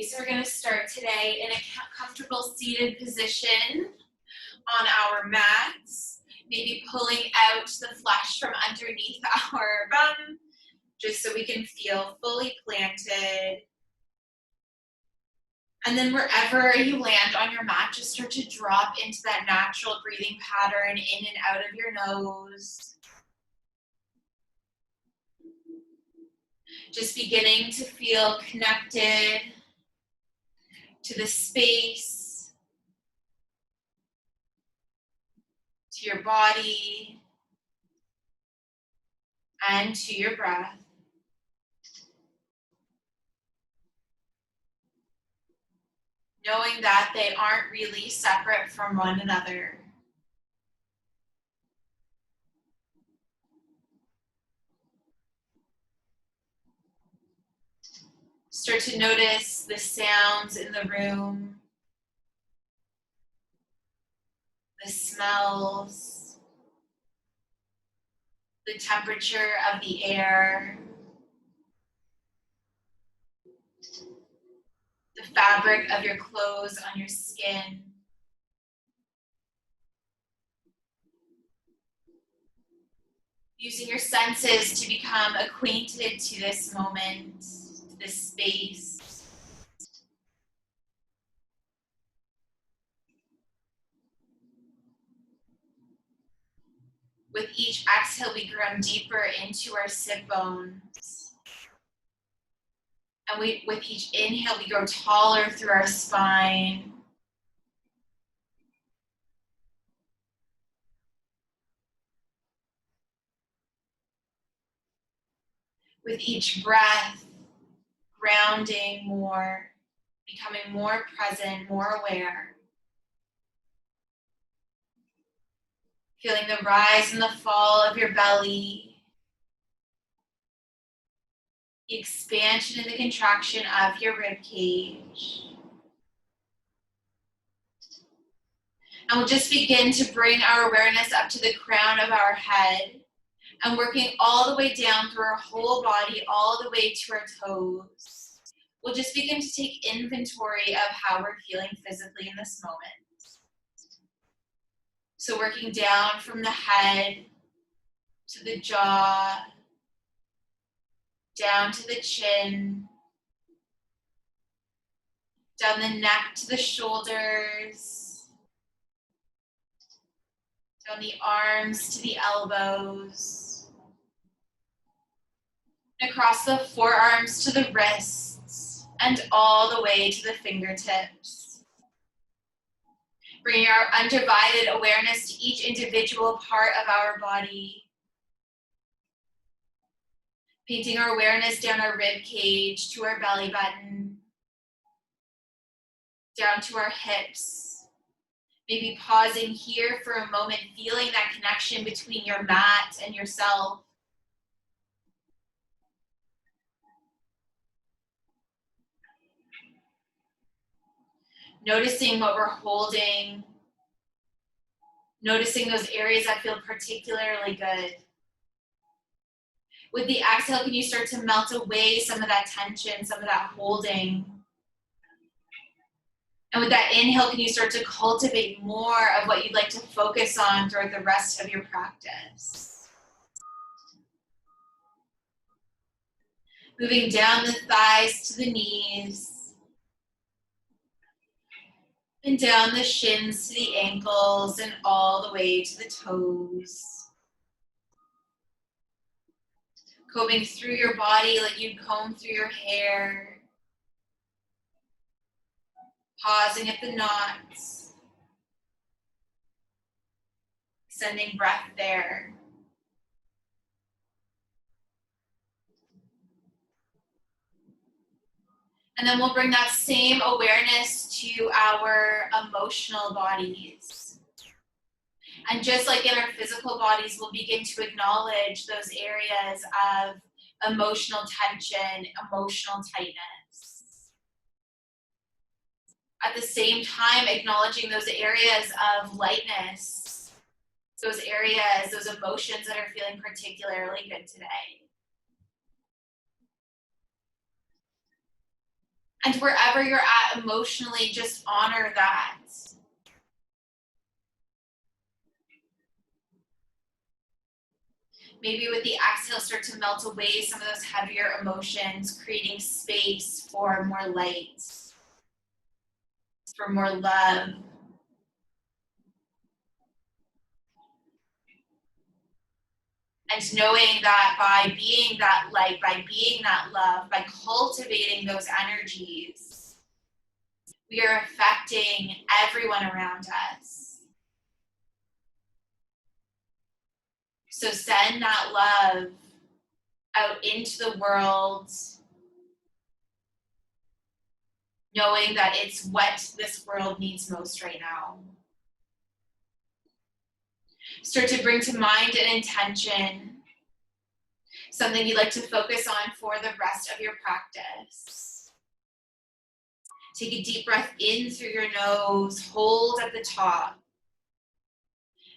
So we're going to start today in a comfortable seated position on our mats, maybe pulling out the flesh from underneath our bum, just so we can feel fully planted. And then wherever you land on your mat, just start to drop into that natural breathing pattern in and out of your nose. Just beginning to feel connected to the space, to your body, and to your breath. Knowing that they aren't really separate from one another. Start to notice the sounds in the room, the smells, the temperature of the air, the fabric of your clothes on your skin. Using your senses to become acquainted to this moment, to this space. With each exhale, we ground deeper into our sit bones. And with each inhale, we grow taller through our spine. With each breath, grounding more, becoming more present, more aware. Feeling the rise and the fall of your belly. The expansion and the contraction of your rib cage. And we'll just begin to bring our awareness up to the crown of our head and working all the way down through our whole body, all the way to our toes. We'll just begin to take inventory of how we're feeling physically in this moment. So working down from the head to the jaw, down to the chin, down the neck to the shoulders, down the arms to the elbows, and across the forearms to the wrists, and all the way to the fingertips. Bringing our undivided awareness to each individual part of our body. Painting our awareness down our rib cage to our belly button, down to our hips. Maybe pausing here for a moment, feeling that connection between your mat and yourself. Noticing what we're holding. Noticing those areas that feel particularly good. With the exhale, can you start to melt away some of that tension, some of that holding? And with that inhale, can you start to cultivate more of what you'd like to focus on throughout the rest of your practice? Moving down the thighs to the knees. And down the shins to the ankles and all the way to the toes. Combing through your body like you'd comb through your hair. Pausing at the knots. Sending breath there. And then we'll bring that same awareness to our emotional bodies. And just like in our physical bodies, we'll begin to acknowledge those areas of emotional tension, emotional tightness. At the same time, acknowledging those areas of lightness, those areas, those emotions that are feeling particularly good today. And wherever you're at emotionally, just honor that. Maybe with the exhale, start to melt away some of those heavier emotions, creating space for more light, for more love. And knowing that by being that light, by being that love, by cultivating those energies, we are affecting everyone around us. So send that love out into the world, knowing that it's what this world needs most right now. Start to bring to mind an intention, something you'd like to focus on for the rest of your practice. Take a deep breath in through your nose, hold at the top,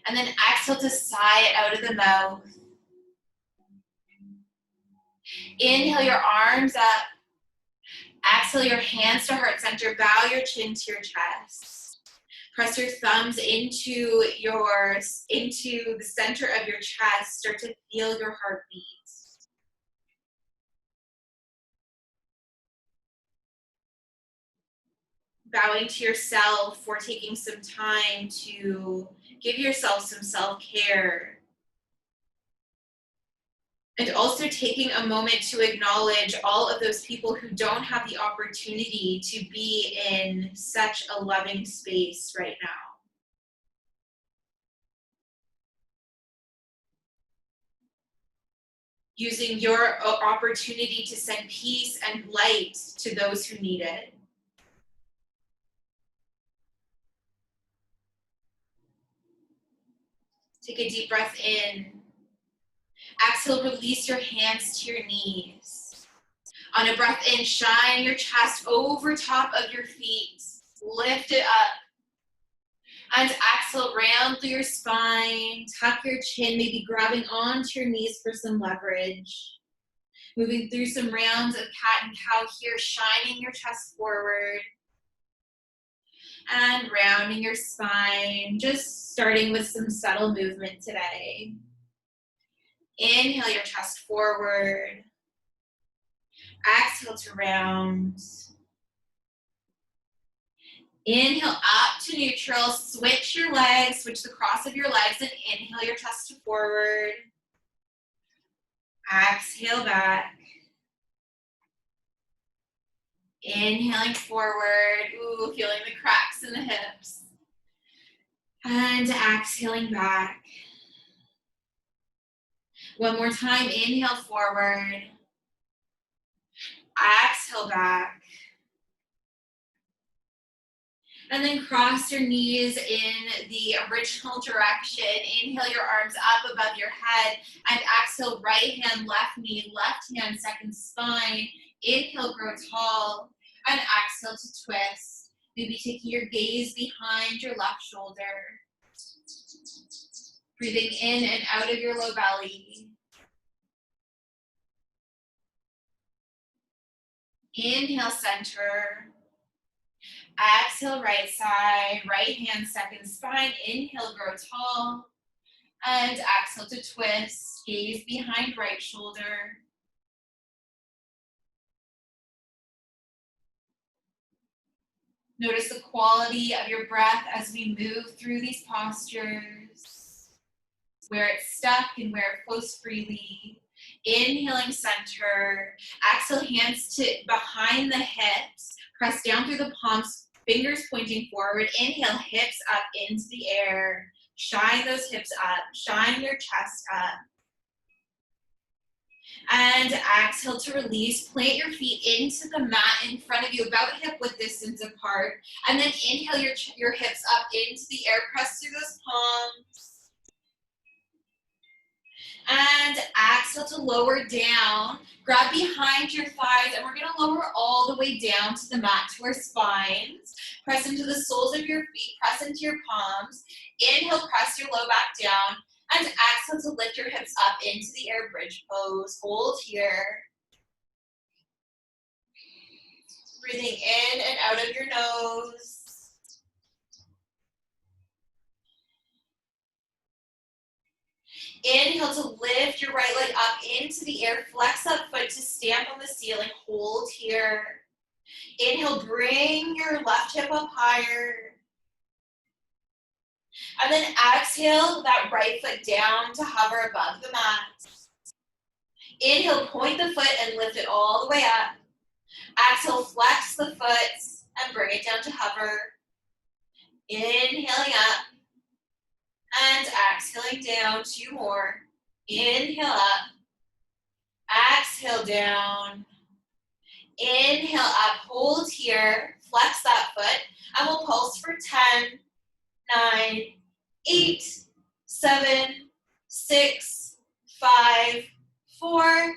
and then exhale to sigh it out of the mouth. Inhale your arms up. Exhale your hands to heart center. Bow your chin to your chest. Press your thumbs into the center of your chest. Start to feel your heartbeat. Bowing to yourself for taking some time to give yourself some self-care. And also taking a moment to acknowledge all of those people who don't have the opportunity to be in such a loving space right now. Using your opportunity to send peace and light to those who need it. Take a deep breath in. Exhale, release your hands to your knees. On a breath in, shine your chest over top of your feet. Lift it up. And exhale, round through your spine. Tuck your chin, maybe grabbing onto your knees for some leverage. Moving through some rounds of cat and cow here, shining your chest forward. And rounding your spine, just starting with some subtle movement today. Inhale your chest forward. Exhale to round. Inhale up to neutral. Switch your legs, switch the cross of your legs, and inhale your chest to forward. Exhale back. Inhaling forward. Ooh, feeling the cracks in the hips. And exhaling back. One more time, inhale forward. Exhale back. And then cross your knees in the original direction. Inhale your arms up above your head. And exhale, right hand, left knee, left hand, second spine. Inhale, grow tall. And exhale to twist. Maybe taking your gaze behind your left shoulder. Breathing in and out of your low belly. Inhale, center. Exhale, right side, right hand, second spine. Inhale, grow tall. And exhale to twist. Gaze behind right shoulder. Notice the quality of your breath as we move through these postures. Where it's stuck and where it flows freely. Inhaling center. Exhale, hands to behind the hips. Press down through the palms, fingers pointing forward. Inhale, hips up into the air. Shine those hips up. Shine your chest up. And exhale to release. Plant your feet into the mat in front of you, about hip width distance apart. And then inhale your hips up into the air. Press through those palms. And exhale to lower down. Grab behind your thighs, and we're going to lower all the way down to the mat, to our spines. Press into the soles of your feet, press into your palms. Inhale, press your low back down. And exhale to lift your hips up into the air, bridge pose. Hold here. Breathing in and out of your nose. Inhale to lift your right leg up into the air. Flex that foot to stamp on the ceiling. Hold here. Inhale, bring your left hip up higher. And then exhale that right foot down to hover above the mat. Inhale, point the foot and lift it all the way up. Exhale, flex the foot and bring it down to hover. Inhaling up and exhaling down. 2 more. Inhale up. Exhale down. Inhale up. Hold here. Flex that foot. And we'll pulse for 10, 9, 8, 7, 6, 5, 4,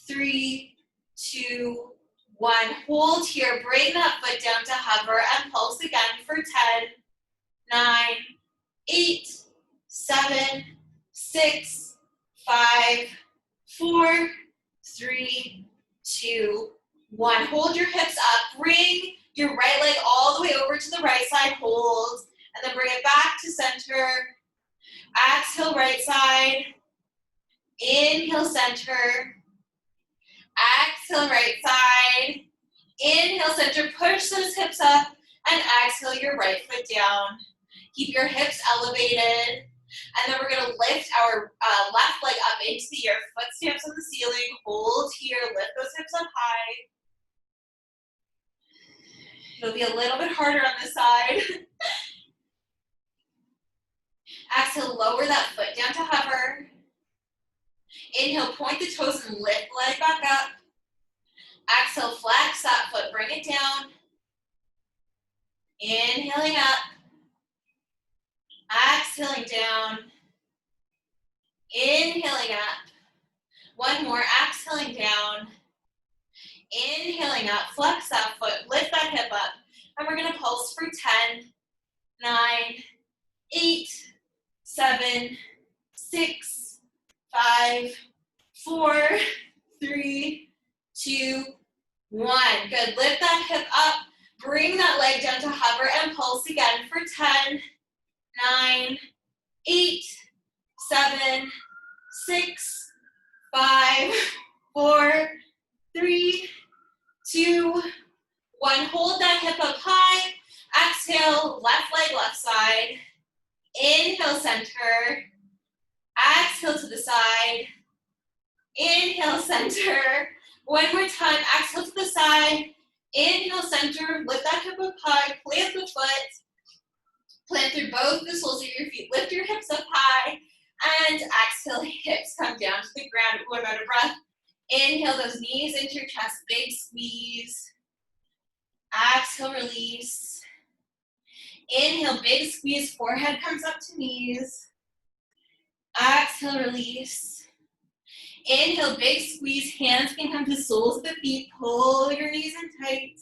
3, 2, 1. Hold here. Bring that foot down to hover and pulse again for 10, 9, 8, 7, 6, 5, 4, 3, 2, 1. Hold your hips up. Bring your right leg all the way over to the right side. Hold. And then bring it back to center. Exhale, right side. Inhale, center. Exhale, right side. Inhale, center. Push those hips up. And exhale your right foot down. Keep your hips elevated. And then we're going to lift our left leg up into the air. Foot stamps on the ceiling. Hold here. Lift those hips up high. It'll be a little bit harder on this side. Exhale, lower that foot down to hover. Inhale, point the toes and lift the leg back up. Exhale, flex that foot, bring it down. Inhaling up. Exhaling down. Inhaling up. 1 more, exhaling down. Inhaling up, flex that foot, lift that hip up. And we're gonna pulse for 10, 9, 8, 7, 6, 5, 4, 3, 2, 1. Good, lift that hip up, bring that leg down to hover and pulse again for 10, 9, 8, 7, 6, 5, 4, 3, 2, 1. Hold that hip up high. Exhale, left leg, left side. Inhale, center. Exhale to the side. Inhale, center. 1 more time. Exhale to the side. Inhale, center. Lift that hip up high. Plant the foot. Plant through both the soles of your feet. Lift your hips up high. And exhale, hips come down to the ground. Ooh, I'm out of breath. Inhale those knees into your chest. Big squeeze. Exhale, release. Inhale, big squeeze. Forehead comes up to knees. Exhale, release. Inhale, big squeeze. Hands can come to soles of the feet. Pull your knees in tight.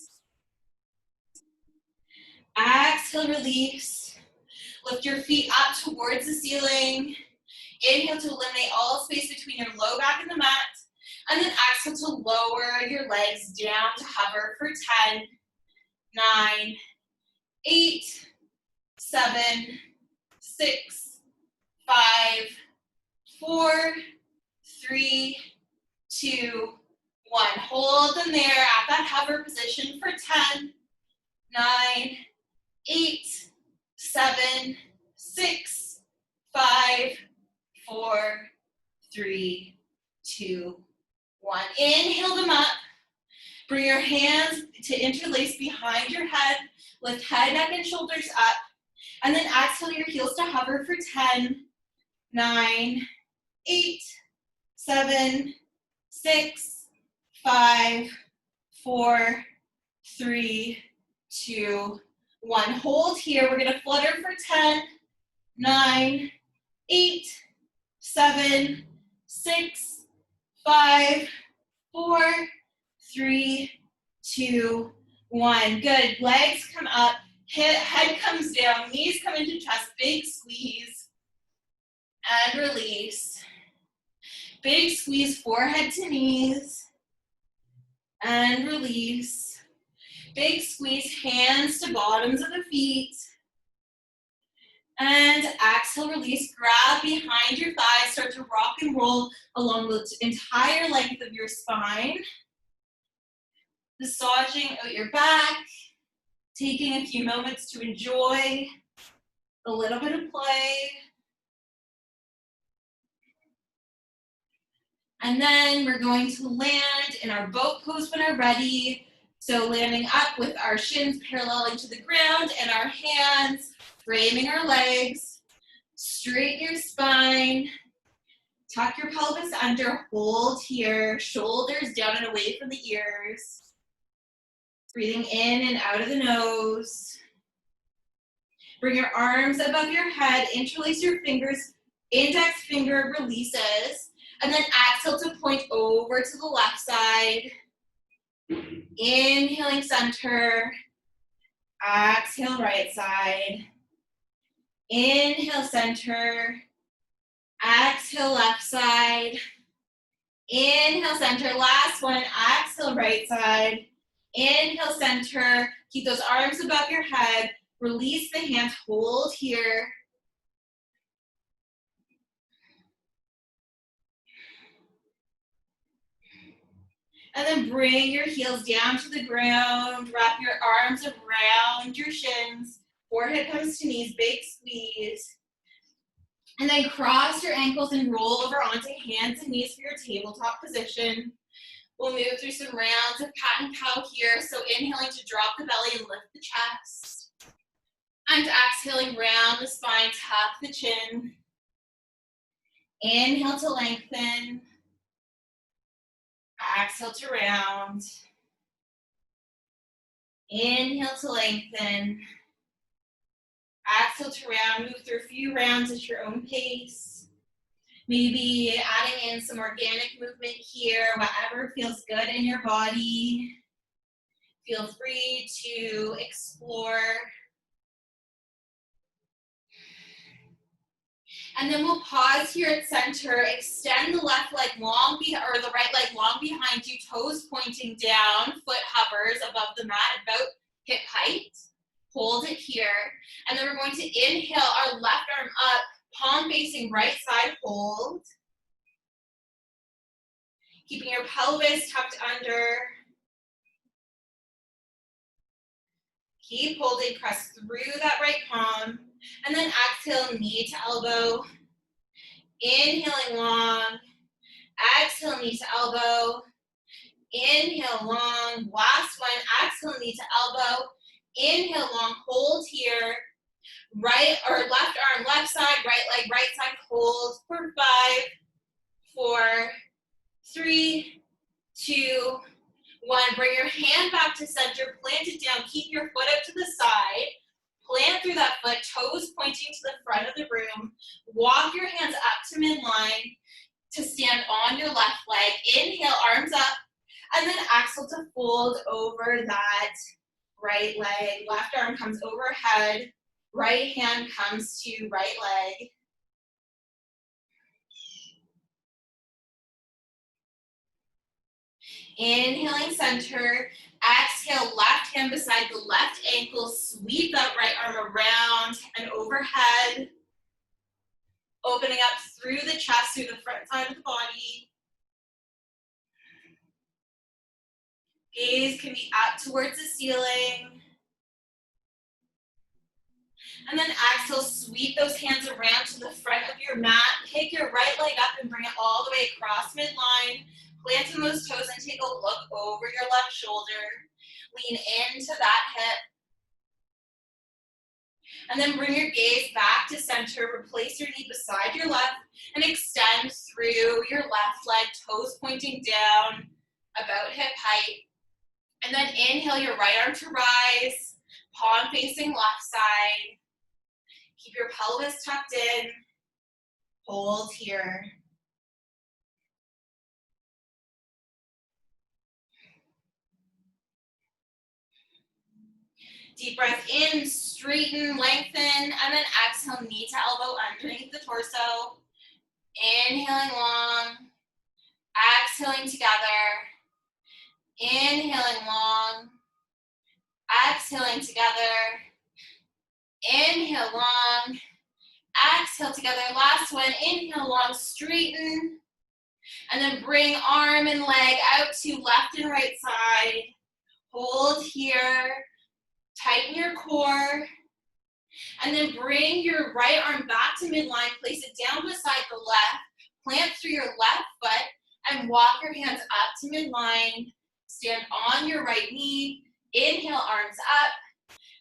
Exhale, release. Lift your feet up towards the ceiling. Inhale to eliminate all space between your low back and the mat. And then exhale to lower your legs down to hover for 10, 9, 8, 7, 6, 5, 4, 3, 2, 1. Hold them there at that hover position for 10, 9, 8, 7, 6, 5, 4, 3, 2, 1. Inhale them up. Bring your hands to interlace behind your head. Lift head, neck, and shoulders up. And then exhale your heels to hover for 10, 9, 8, 7, 6, 5, 4, 3, 2, 1. Hold here. We're going to flutter for 10, 9, 8, 7, 6, 5, 4, 3, 2, 1. Good. Legs come up. Head comes down. Knees come into chest. Big squeeze. And release. Big squeeze. Forehead to knees. And release. Big squeeze, hands to bottoms of the feet. And exhale, release, grab behind your thighs, start to rock and roll along the entire length of your spine. Massaging out your back, taking a few moments to enjoy a little bit of play. And then we're going to land in our boat pose when we're ready. So landing up with our shins paralleling to the ground and our hands framing our legs. Straighten your spine. Tuck your pelvis under, hold here. Shoulders down and away from the ears. Breathing in and out of the nose. Bring your arms above your head. Interlace your fingers. Index finger releases. And then exhale to point over to the left side. Inhaling center. Exhale right side. Inhale center. Exhale left side. Inhale center. Last one. Exhale right side. Inhale center. Keep those arms above your head. Release the hands. Hold here. And then bring your heels down to the ground. Wrap your arms around your shins. Forehead comes to knees, big squeeze. And then cross your ankles and roll over onto hands and knees for your tabletop position. We'll move through some rounds of cat and cow here. So inhaling to drop the belly and lift the chest. And exhaling, round the spine, tuck the chin. Inhale to lengthen. Exhale to round. Inhale to lengthen. Exhale to round. Move through a few rounds at your own pace. Maybe adding in some organic movement here, whatever feels good in your body. Feel free to explore. And then we'll pause here at center. Extend the left leg long or the right leg long behind you, toes pointing down, foot hovers above the mat about hip height. Hold it here. And then we're going to inhale our left arm up, palm facing right side, hold. Keeping your pelvis tucked under. Keep holding, press through that right palm. And then exhale, knee to elbow. Inhaling long. Exhale, knee to elbow. Inhale long. Last one, exhale, knee to elbow. Inhale long, hold here. Right or left arm, left side, right leg, right side, hold for 5, 4, 3, 2, 1. Bring your hand back to center, plant it down, keep your foot up to the side. Plant through that foot, toes pointing to the front of the room. Walk your hands up to midline to stand on your left leg. Inhale, arms up, and then exhale to fold over that right leg. Left arm comes overhead. Right hand comes to right leg. Inhaling center. Exhale, left hand beside the left ankle. Sweep that right arm around and overhead. Opening up through the chest, through the front side of the body. Gaze can be up towards the ceiling. And then exhale, sweep those hands around to the front of your mat. Pick your right leg up and bring it all the way across midline. Planting those toes and take a look over your left shoulder. Lean into that hip. And then bring your gaze back to center. Replace your knee beside your left and extend through your left leg, toes pointing down about hip height. And then inhale your right arm to rise, palm facing left side. Keep your pelvis tucked in. Hold here. Deep breath in, straighten, lengthen, and then exhale, knee to elbow underneath the torso. Inhaling long, exhaling together. Inhaling long, exhaling together. Inhale long. Exhale together. Last one. Inhale long, straighten. And then bring arm and leg out to left and right side. Hold here. Tighten your core. And then bring your right arm back to midline. Place it down beside the left. Plant through your left foot and walk your hands up to midline. Stand on your right knee. Inhale, arms up.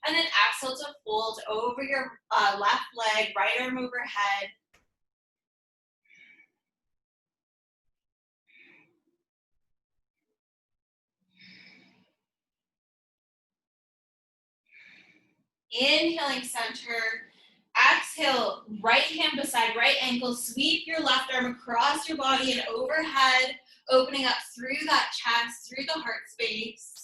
And then exhale to fold over your left leg, right arm overhead. Inhaling center. Exhale, right hand beside right ankle. Sweep your left arm across your body and overhead, opening up through that chest, through the heart space.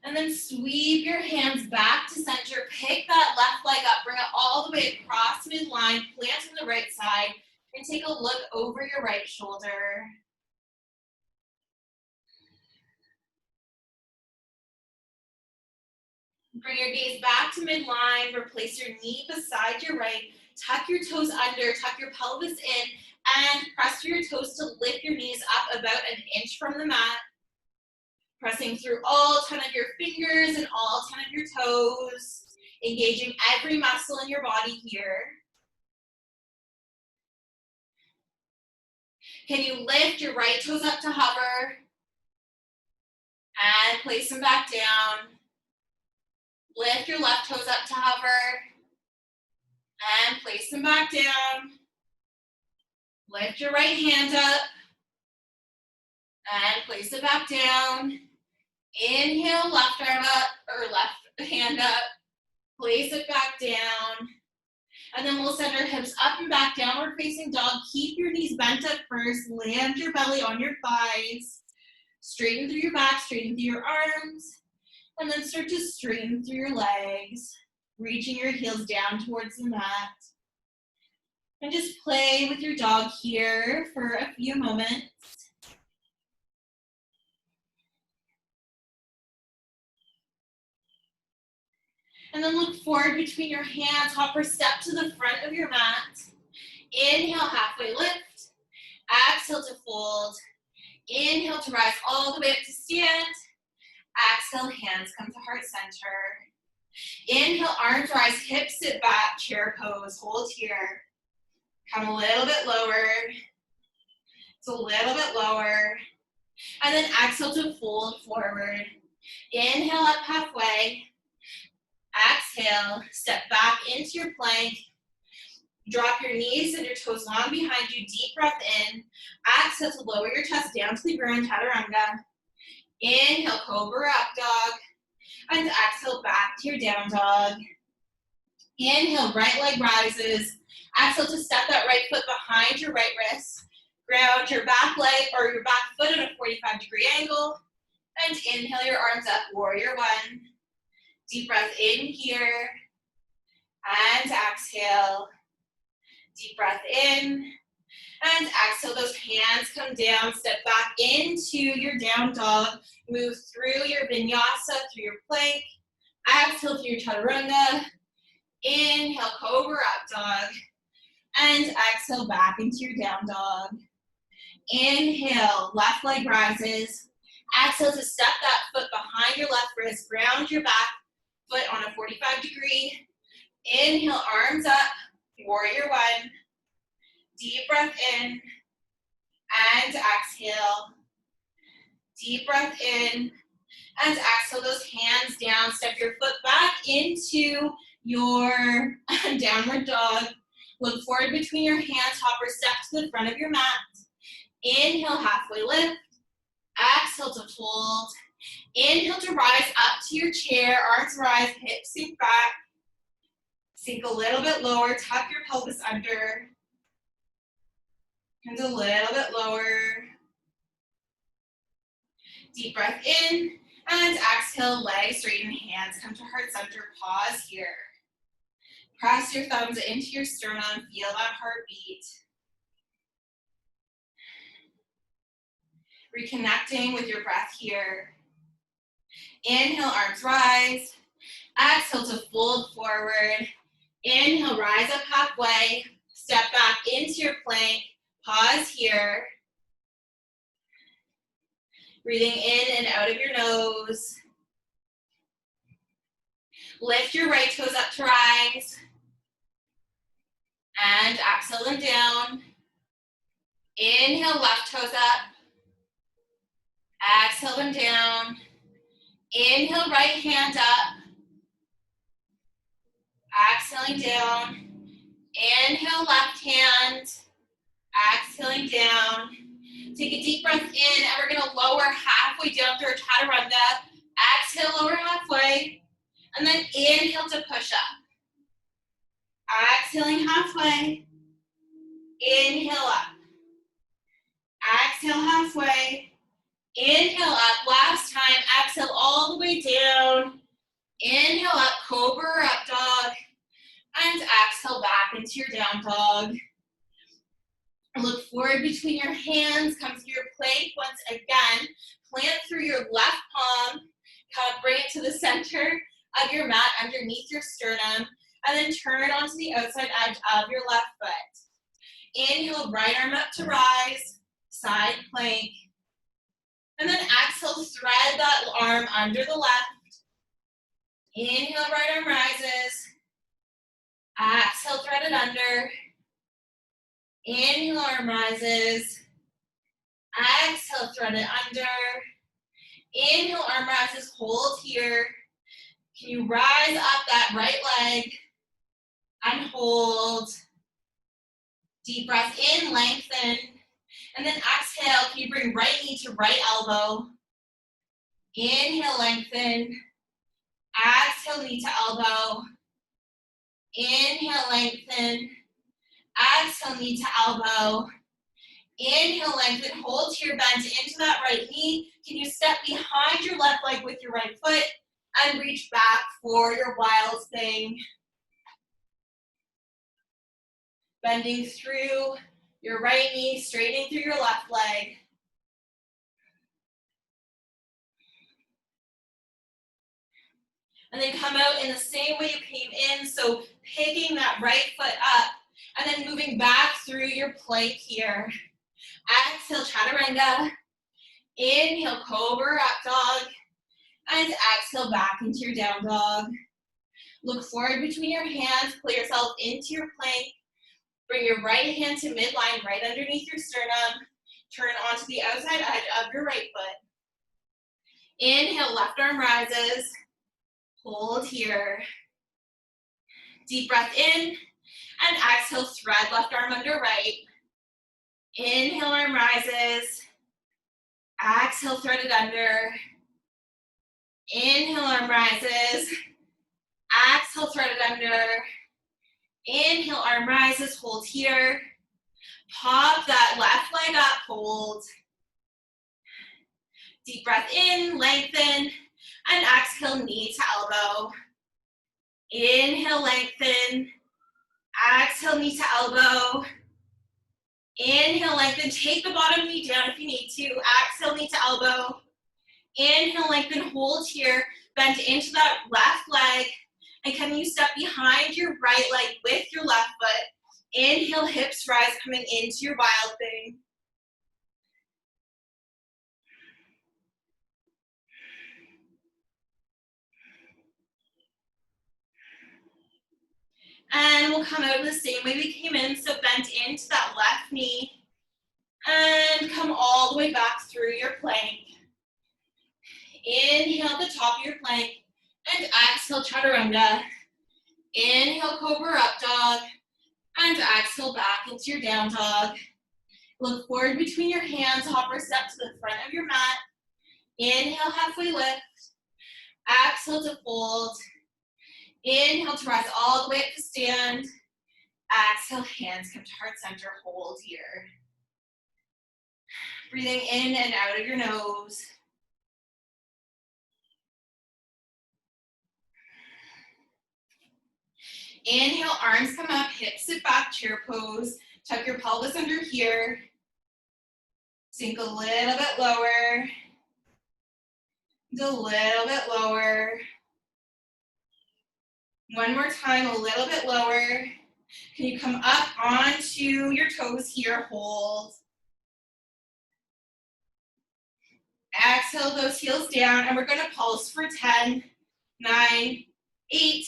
And then sweep your hands back to center. Pick that left leg up. Bring it all the way across midline. Plant on the right side. And take a look over your right shoulder. Bring your gaze back to midline. Replace your knee beside your right. Tuck your toes under. Tuck your pelvis in. And press through your toes to lift your knees up about an inch from the mat. Pressing through all 10 of your fingers and all 10 of your toes. Engaging every muscle in your body here. Can you lift your right toes up to hover? And place them back down. Lift your left toes up to hover. And place them back down. Lift your right hand up. And place it back down. Inhale, left arm up, or left hand up. Place it back down. And then we'll send our hips up and back, downward facing dog. Keep your knees bent at first. Land your belly on your thighs. Straighten through your back, straighten through your arms. And then start to straighten through your legs, reaching your heels down towards the mat. And just play with your dog here for a few moments. And then look forward between your hands, hopper step to the front of your mat. Inhale, halfway lift. Exhale to fold. Inhale to rise all the way up to stand. Exhale, hands come to heart center. Inhale, arms rise, hips sit back, chair pose, hold here. Come a little bit lower. It's a little bit lower. And then exhale to fold forward. Inhale up halfway. Exhale, step back into your plank. Drop your knees and your toes long behind you. Deep breath in. Exhale to lower your chest down to the ground, chaturanga. Inhale, cobra up dog. And exhale back to your down dog. Inhale, right leg rises. Exhale to step that right foot behind your right wrist. Ground your back leg or your back foot at a 45-degree angle. And inhale your arms up, warrior one. Deep breath in here. And exhale. Deep breath in. And exhale, those hands come down. Step back into your down dog. Move through your vinyasa, through your plank. Exhale through your chaturanga. Inhale, cobra up dog. And exhale back into your down dog. Inhale, left leg rises. Exhale to step that foot behind your left wrist. Ground your back foot on a 45-degree. Inhale, arms up, warrior one. Deep breath in and exhale. Deep breath in and exhale those hands down. Step your foot back into your downward dog. Look forward between your hands. Hopper step to the front of your mat. Inhale, halfway lift. Exhale to fold. Inhale to rise up to your chair. Arms rise, hips sink back. Sink a little bit lower. Tuck your pelvis under. And a little bit lower. Deep breath in and exhale, legs straighten, hands come to heart center. Pause here. Press your thumbs into your sternum, feel that heartbeat. Reconnecting with your breath here. Inhale, arms rise. Exhale to fold forward. Inhale, rise up halfway. Step back into your plank. Pause here. Breathing in and out of your nose. Lift your right toes up to rise. And exhale them down. Inhale, left toes up. Exhale them down. Inhale, right hand up. Exhaling down. Inhale, left hand. Exhaling down. Take a deep breath in, and we're gonna lower halfway down through our chaturanga. Exhale, lower halfway. And then inhale to push up. Exhaling halfway. Inhale up. Exhale halfway. Inhale up. Last time. Exhale all the way down. Inhale up, cobra or up dog. And exhale back into your down dog. Look forward between your hands. Come through your plank once again. Plant through your left palm. Bring it to the center of your mat underneath your sternum. And then turn onto the outside edge of your left foot. Inhale, right arm up to rise. Side plank. And then exhale, thread that arm under the left. Inhale, right arm rises. Exhale, thread it under. Inhale, arm rises. Exhale, thread it under. Inhale, arm rises, hold here. Can you rise up that right leg and hold? Deep breath in, lengthen. And then exhale, can you bring right knee to right elbow? Inhale, lengthen. Exhale, knee to elbow. Inhale, lengthen. Exhale, knee to elbow. Inhale, lengthen, hold here, bend into that right knee. Can you step behind your left leg with your right foot and reach back for your wild thing? Bending through your right knee, straightening through your left leg. And then come out in the same way you came in, so picking that right foot up and then moving back through your plank here. Exhale, chaturanga. Inhale, cobra, up dog. And exhale, back into your down dog. Look forward between your hands, pull yourself into your plank. Bring your right hand to midline, right underneath your sternum. Turn onto the outside edge of your right foot. Inhale, left arm rises. Hold here. Deep breath in. And exhale, thread left arm under right. Inhale, arm rises. Exhale, thread it under. Inhale, arm rises. Exhale, thread it under. Inhale, arm rises, hold here. Pop that left leg up, hold. Deep breath in, lengthen. And exhale, knee to elbow. Inhale, lengthen. Exhale, knee to elbow. Inhale, lengthen. Take the bottom knee down if you need to. Exhale, knee to elbow. Inhale, lengthen, hold here. Bend into that left leg. And can you step behind your right leg with your left foot? Inhale, hips rise, coming into your wild thing. And we'll come out the same way we came in, so bend into that left knee. And come all the way back through your plank. Inhale at the top of your plank. And exhale, chaturanga. Inhale, cobra up dog. And exhale, back into your down dog. Look forward between your hands, hop or step to the front of your mat. Inhale, halfway lift. Exhale to fold. Inhale to rise all the way up to stand. Exhale, hands come to heart center, hold here. Breathing in and out of your nose. Inhale, arms come up, hips sit back, chair pose. Tuck your pelvis under here. Sink a little bit lower. A little bit lower. One more time, a little bit lower. Can you come up onto your toes here, hold. Exhale those heels down, and we're gonna pulse for 10, 9, 8,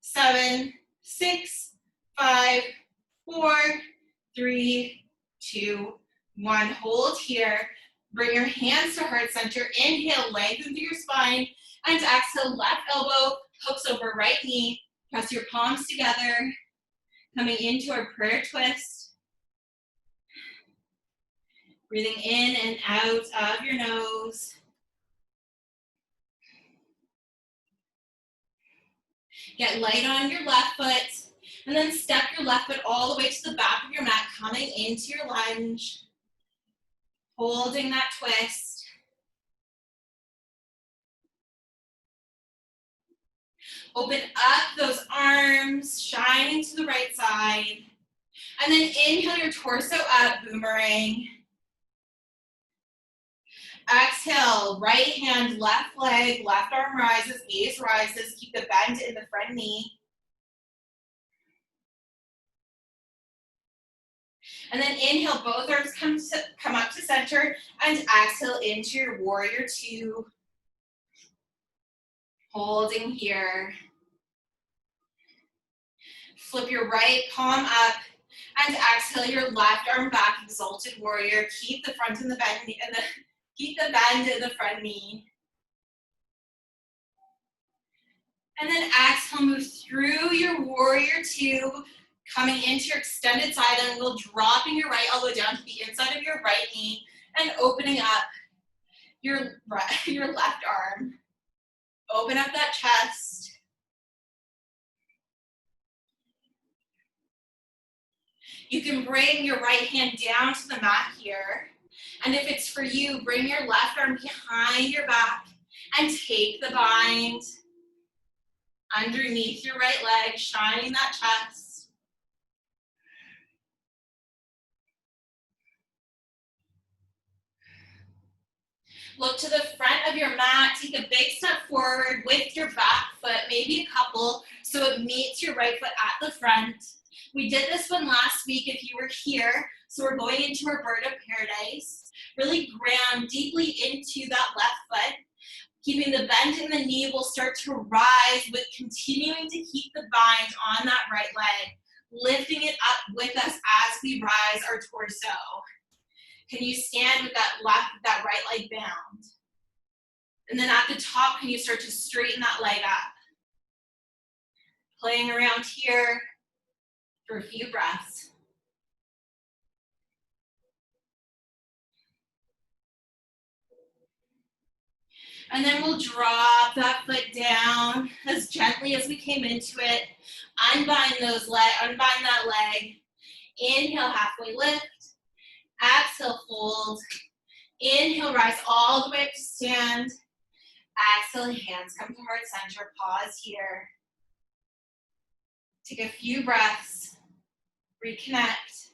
7, 6, 5, 4, 3, 2, 1. Hold here. Bring your hands to heart center. Inhale, lengthen through your spine. And exhale, left elbow hooks over right knee. Press your palms together. Coming into our prayer twist. Breathing in and out of your nose. Get light on your left foot. And then step your left foot all the way to the back of your mat, coming into your lunge. Holding that twist. Open up those arms, shining to the right side. And then inhale your torso up, boomerang. Exhale, right hand, left leg, left arm rises, gaze rises. Keep the bend in the front knee. And then inhale, both arms come up to center, and exhale into your warrior two. Holding here. Flip your right palm up, and exhale your left arm back, exalted warrior. Keep the front and the bend, keep the bend in the front knee. And then exhale, move through your warrior two, coming into your extended side angle, dropping your right elbow down to the inside of your right knee, and opening up your left arm. Open up that chest. You can bring your right hand down to the mat here. And if it's for you, bring your left arm behind your back and take the bind underneath your right leg, shining that chest. Look to the front of your mat. Take a big step forward with your back foot, maybe a couple, so it meets your right foot at the front. We did this one last week if you were here. So we're going into our bird of paradise. Really ground deeply into that left foot. Keeping the bend in the knee will start to rise with continuing to keep the bind on that right leg. Lifting it up with us as we rise our torso. Can you stand with that right leg bound? And then at the top, can you start to straighten that leg up? Playing around here for a few breaths. And then we'll drop that foot down as gently as we came into it. Unbind that leg. Inhale, halfway lift. Exhale, fold. Inhale, rise all the way up to stand. Exhale, hands come to heart center. Pause here. Take a few breaths. Reconnect.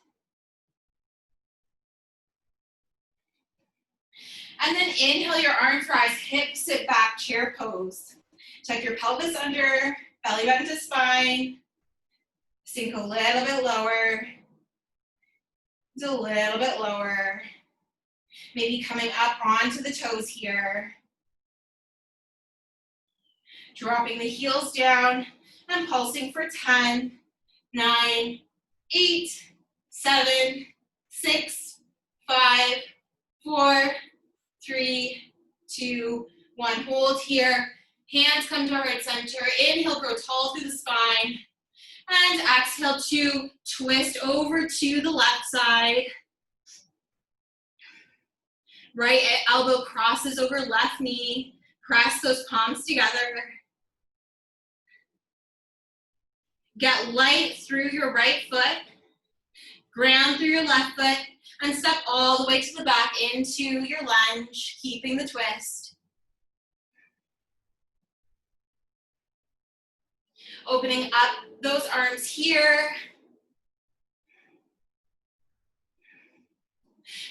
And then inhale, your arms rise, hips sit back, chair pose. Tuck your pelvis under, belly button to spine. Sink a little bit lower. A little bit lower. Maybe coming up onto the toes here. Dropping the heels down and pulsing for 10, 9, 8, 7, 6, 5, 4, 3, 2, 1. Hold here. Hands come to our right center. Inhale, grow tall through the spine. And exhale to twist over to the left side. Right elbow crosses over left knee. Press those palms together. Get light through your right foot. Ground through your left foot. And step all the way to the back into your lunge, keeping the twist. Opening up those arms here.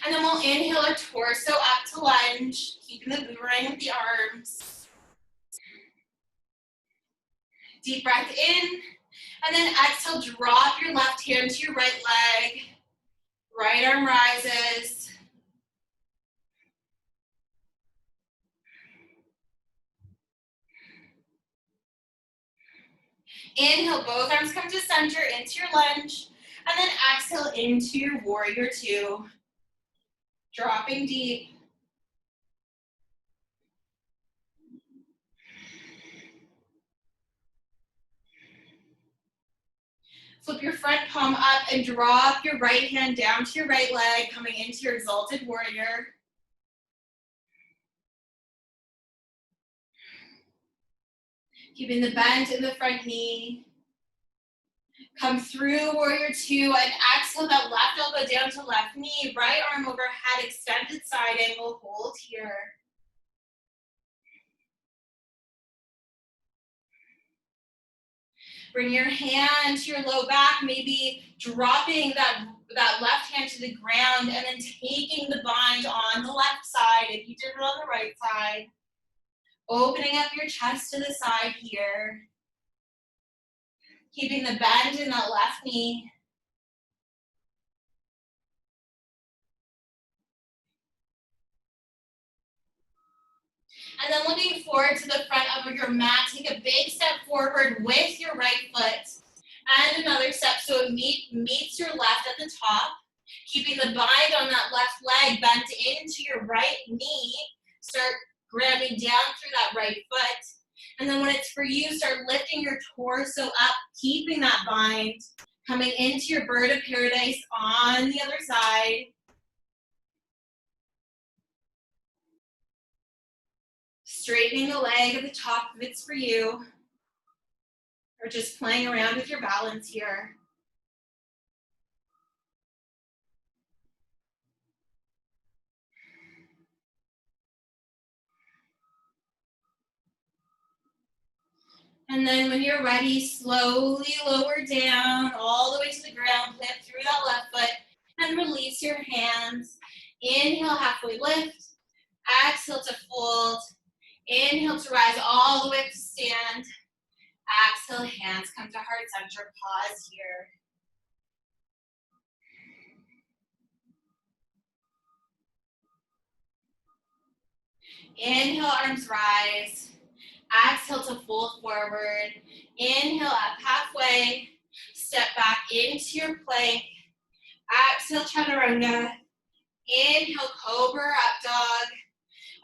And then we'll inhale our torso up to lunge, keeping the boomerang with the arms. Deep breath in, and then exhale, drop your left hand to your right leg. Right arm rises. Inhale, both arms come to center into your lunge, and then exhale into your warrior two. Dropping deep. Flip your front palm up and drop your right hand down to your right leg, coming into your exalted warrior. Keeping the bend in the front knee. Come through warrior two and exhale that left elbow down to left knee, right arm overhead, extended side angle, hold here. Bring your hand to your low back, maybe dropping that left hand to the ground and then taking the bind on the left side if you did it on the right side. Opening up your chest to the side here. Keeping the bend in that left knee. And then looking forward to the front of your mat, take a big step forward with your right foot. And another step so it meets your left at the top. Keeping the bind on that left leg, bent into your right knee. Start grounding down through that right foot. And then when it's for you, start lifting your torso up, keeping that bind. Coming into your bird of paradise on the other side. Straightening the leg at the top if it's for you. Or just playing around with your balance here. And then when you're ready, slowly lower down all the way to the ground, plant through that left foot, and release your hands. Inhale, halfway lift. Exhale to fold. Inhale to rise all the way up to stand. Exhale, hands come to heart center. Pause here. Inhale, arms rise. Exhale to fold forward. Inhale up halfway. Step back into your plank. Exhale, chaturanga. Inhale, cobra, up dog.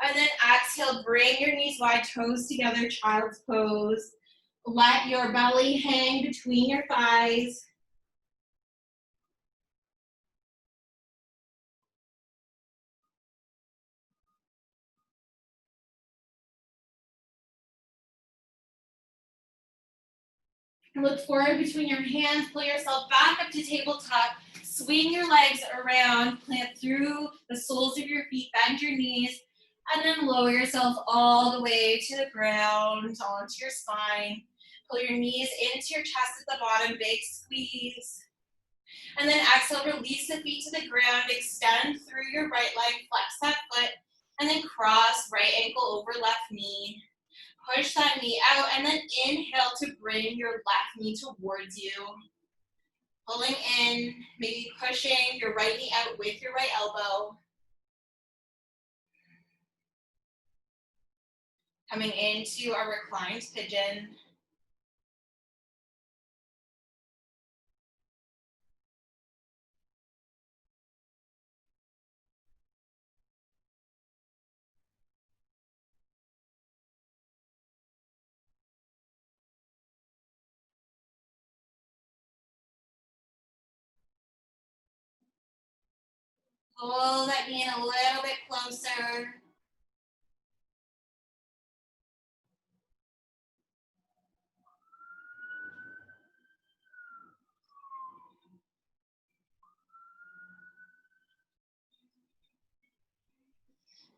And then exhale, bring your knees wide, toes together, child's pose. Let your belly hang between your thighs. Look forward between your hands, pull yourself back up to tabletop. Swing your legs around, plant through the soles of your feet, bend your knees, and then lower yourself all the way to the ground, onto your spine. Pull your knees into your chest at the bottom, big squeeze. And then exhale, release the feet to the ground, extend through your right leg, flex that foot, and then cross right ankle over left knee. Push that knee out, and then inhale to bring your left knee towards you. Pulling in, maybe pushing your right knee out with your right elbow. Coming into our reclined pigeon. Pull that knee in a little bit closer.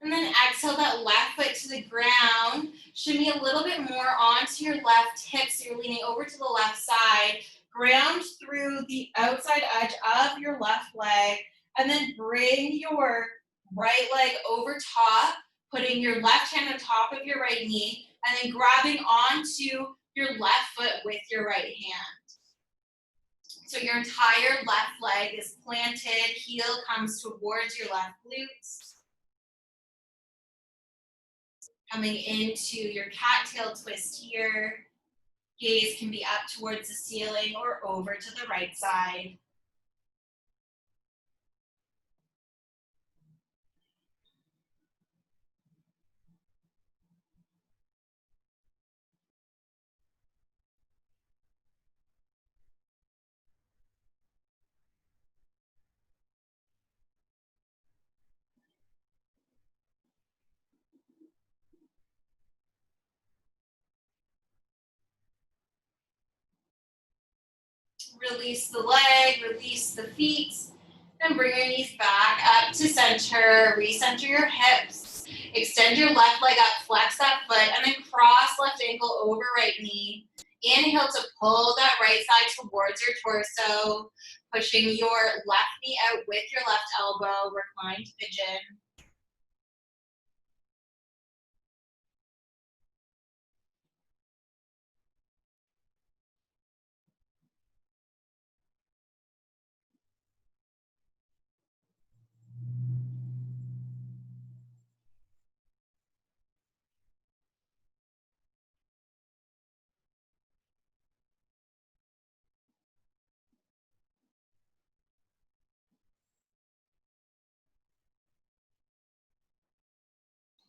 And then exhale that left foot to the ground. Shimmy a little bit more onto your left hip, so you're leaning over to the left side. Ground through the outside edge of your left leg, and then bring your right leg over top, putting your left hand on top of your right knee, and then grabbing onto your left foot with your right hand. So your entire left leg is planted, heel comes towards your left glutes. Coming into your cattail twist here. Gaze can be up towards the ceiling or over to the right side. Release the leg, release the feet, then bring your knees back up to center, recenter your hips, extend your left leg up, flex that foot, and then cross left ankle over right knee. Inhale to pull that right side towards your torso, pushing your left knee out with your left elbow, reclined pigeon.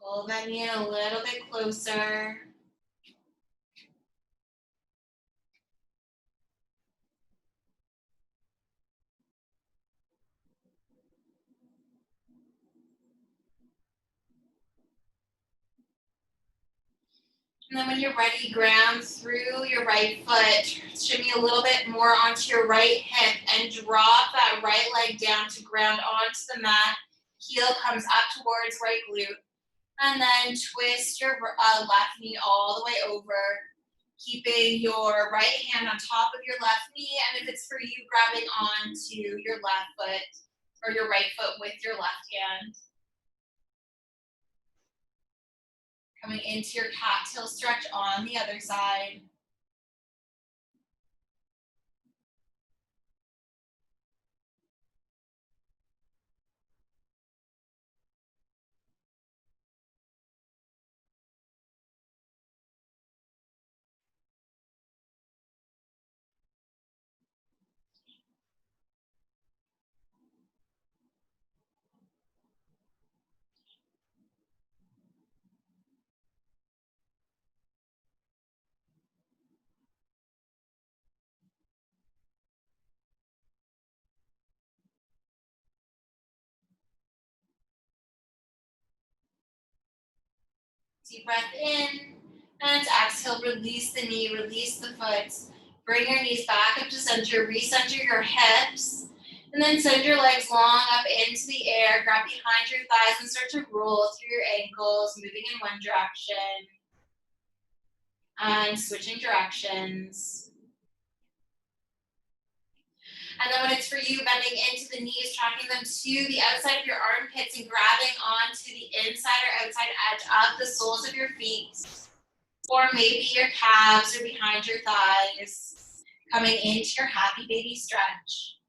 Pull that knee in a little bit closer. And then when you're ready, ground through your right foot, shimmy a little bit more onto your right hip and drop that right leg down to ground onto the mat. Heel comes up towards right glute. And then twist your left knee all the way over, keeping your right hand on top of your left knee. And if it's for you, grabbing onto your left foot or your right foot with your left hand. Coming into your cattail stretch on the other side. Deep breath in, and exhale, release the knee, release the foot. Bring your knees back up to center, recenter your hips, and then send your legs long up into the air. Grab behind your thighs and start to roll through your ankles, moving in one direction and switching directions. And then when it's for you, bending into the knees, tracking them to the outside of your armpits and grabbing onto the inside or outside edge of the soles of your feet. Or maybe your calves or behind your thighs. Coming into your happy baby stretch.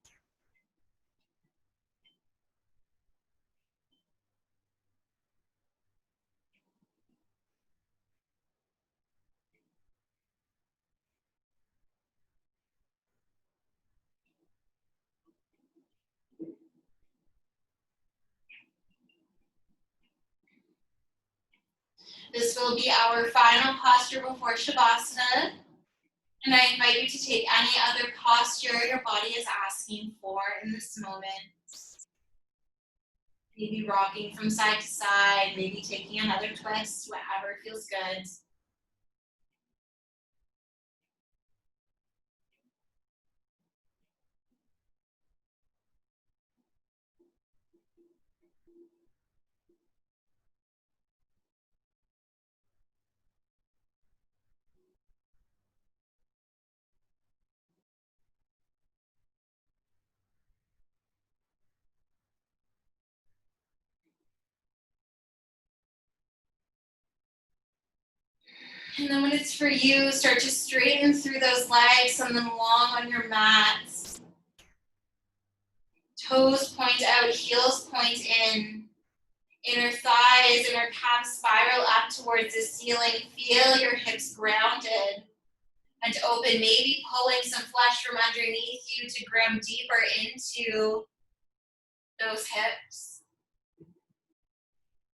This will be our final posture before Shavasana. And I invite you to take any other posture your body is asking for in this moment. Maybe rocking from side to side, maybe taking another twist, whatever feels good. And then when it's for you, start to straighten through those legs, send them long on your mats. Toes point out, heels point in. Inner thighs, inner calves spiral up towards the ceiling. Feel your hips grounded and open, maybe pulling some flesh from underneath you to ground deeper into those hips.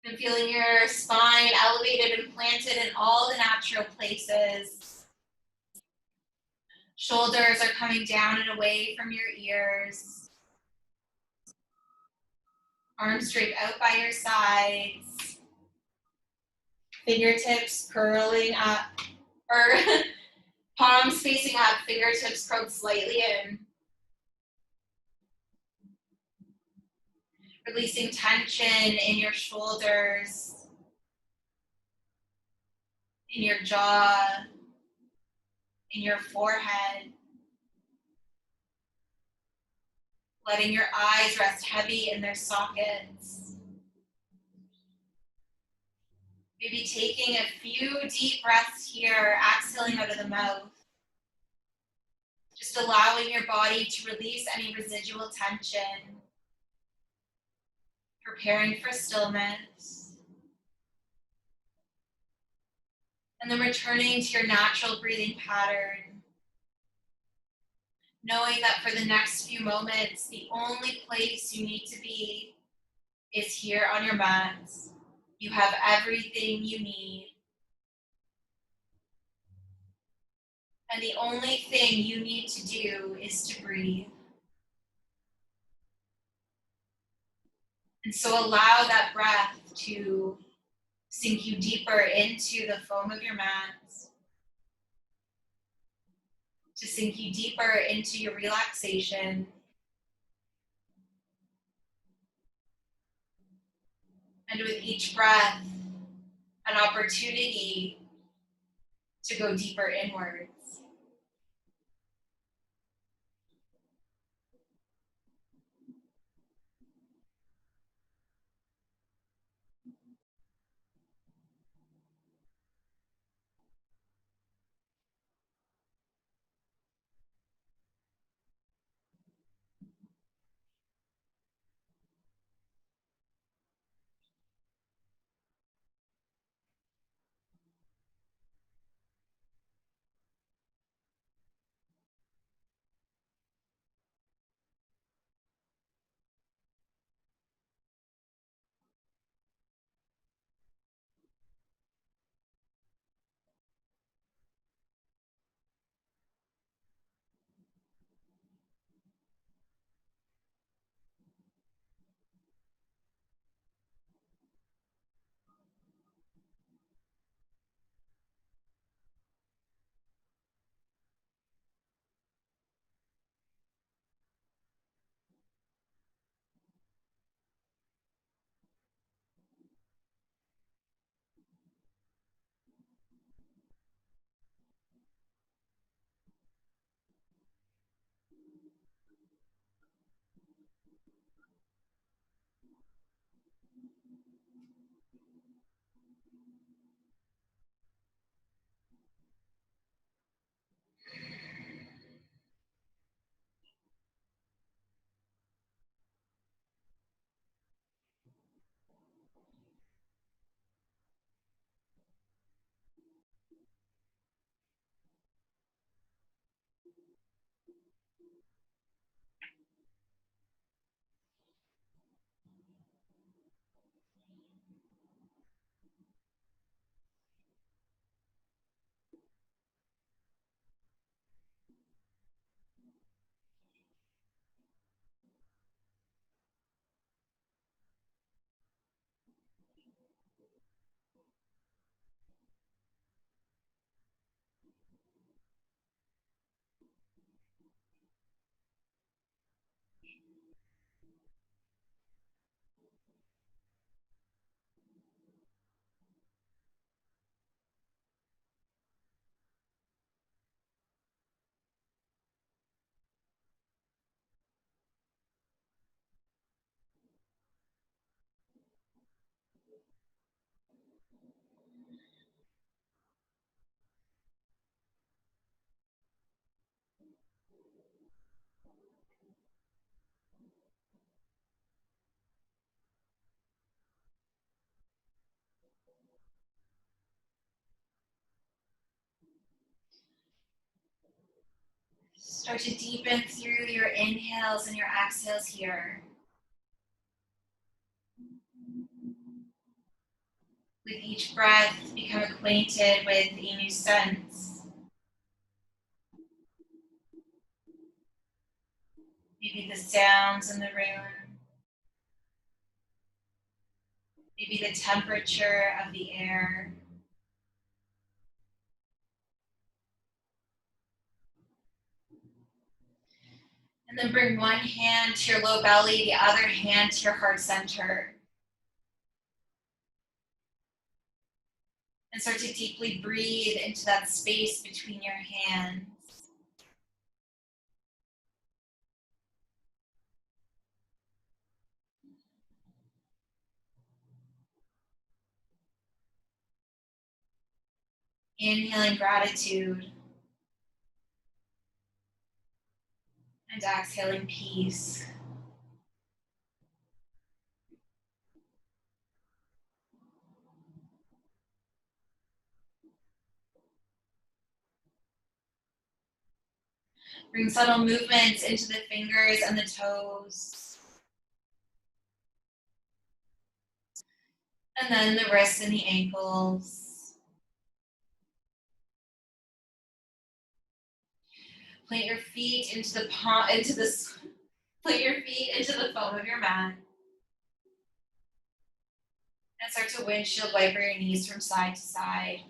And feeling your spine elevated and planted in all the natural places. Shoulders are coming down and away from your ears. Arms drape out by your sides. Fingertips curling up, or palms facing up, fingertips curled slightly in. Releasing tension in your shoulders, in your jaw, in your forehead. Letting your eyes rest heavy in their sockets. Maybe taking a few deep breaths here, exhaling out of the mouth. Just allowing your body to release any residual tension. Preparing for stillness. And then returning to your natural breathing pattern. Knowing that for the next few moments, the only place you need to be is here on your mat. You have everything you need. And the only thing you need to do is to breathe. And so allow that breath to sink you deeper into the foam of your mat, to sink you deeper into your relaxation. And with each breath, an opportunity to go deeper inwards. Start to deepen through your inhales and your exhales here. With each breath, become acquainted with a new sense. Maybe the sounds in the room. Maybe the temperature of the air. And then bring one hand to your low belly, the other hand to your heart center. And start to deeply breathe into that space between your hands. Inhaling gratitude. And exhaling peace. Bring subtle movements into the fingers and the toes. And then the wrists and the ankles. Plant your feet into the palm, plant your feet into the foam of your mat. And start to windshield wiper your knees from side to side.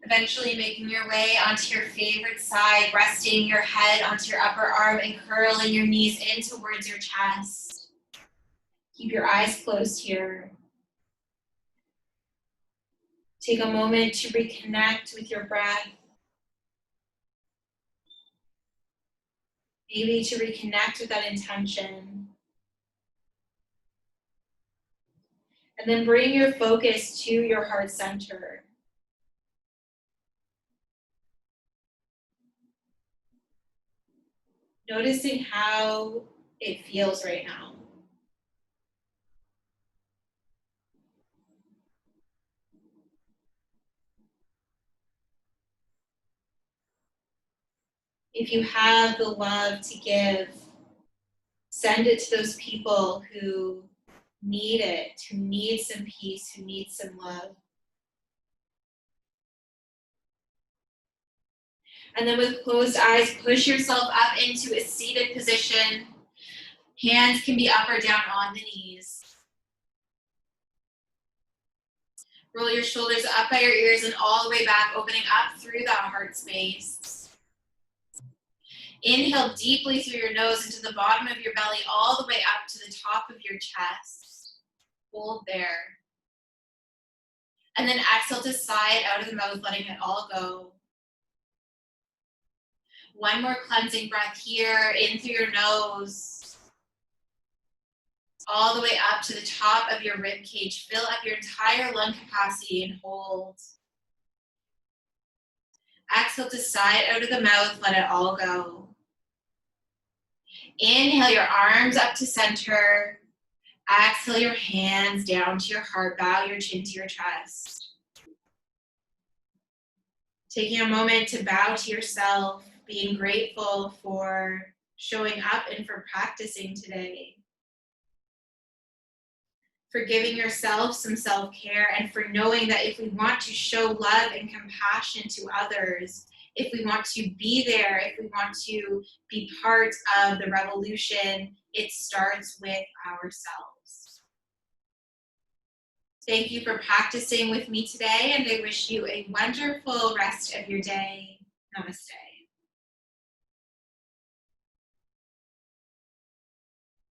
Eventually making your way onto your favorite side, resting your head onto your upper arm and curling your knees in towards your chest. Keep your eyes closed here. Take a moment to reconnect with your breath. Maybe to reconnect with that intention. And then bring your focus to your heart center. Noticing how it feels right now. If you have the love to give, send it to those people who need it, who need some peace, who need some love. And then with closed eyes, push yourself up into a seated position. Hands can be up or down on the knees. Roll your shoulders up by your ears and all the way back, opening up through that heart space. Inhale deeply through your nose into the bottom of your belly, all the way up to the top of your chest. Hold there. And then exhale to sigh it out of the mouth, letting it all go. One more cleansing breath here, in through your nose. All the way up to the top of your rib cage. Fill up your entire lung capacity and hold. Exhale to sigh it out of the mouth, let it all go. Inhale your arms up to center. Exhale your hands down to your heart. Bow your chin to your chest. Taking a moment to bow to yourself, being grateful for showing up and for practicing today. For giving yourself some self-care and for knowing that if we want to show love and compassion to others, if we want to be there, if we want to be part of the revolution, it starts with ourselves. Thank you for practicing with me today, and I wish you a wonderful rest of your day. Namaste.